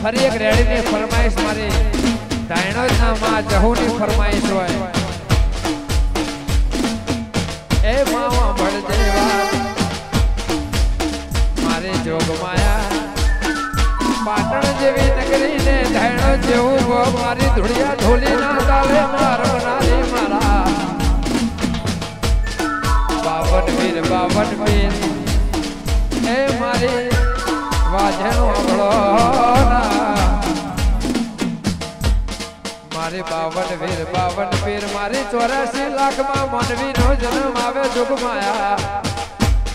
ફરી એક રેડીની ફરમાઈશ મારી ડાયણોના માં જહુની ફરમાઈશ હોય એ માવા ભળજે વાત મારી જોગ માયા પાટણ જેવી નગરી ને ડાયણો જેવું મારી ધુળિયા ઢોલી ના તાલે માર બનારી મારા બાવન વીર એ મારી વાજણો અબળો મારી બાવન વીર મારી 84 લાખમાં મનવી નો જન્મ આવે જોગમાયા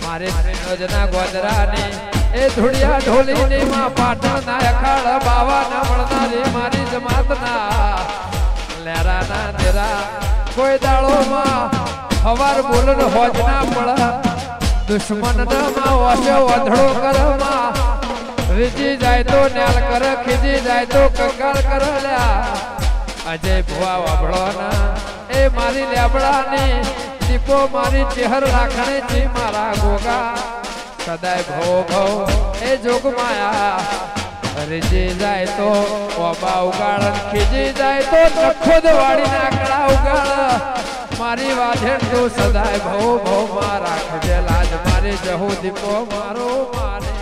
મારી રોજના ગોદરાની એ ધુળિયા ઢોલીની માં પાટણ ના અખાડ બાવા ના મળનારી મારી જમાતના લેરાના તેરા કોઈ દાળોમાં હવાર બોલન હોજ ના પડા દુશ્મન ના વાસે વધડો કરમાં રીજી જાય તો ન્યાલ કર ખીજી જાય તો કંગાળ કર લ્યા અજય ભુવા વાભળો ના એ મારી લેબડાની દીપો મારી ચહેર રાખણી જી મારા ગોગા સદાય ભવો ભવ એ જોગ માયા રીજી જાય તો ઓબા ઉગાડ ખીજી જાય તો નખોદ વાળી નાકડા ઉગાડ મારી વાધેણ તું સદાય ભવ માં રાખજે લાજ મારી જહુ દીપો મારો મારે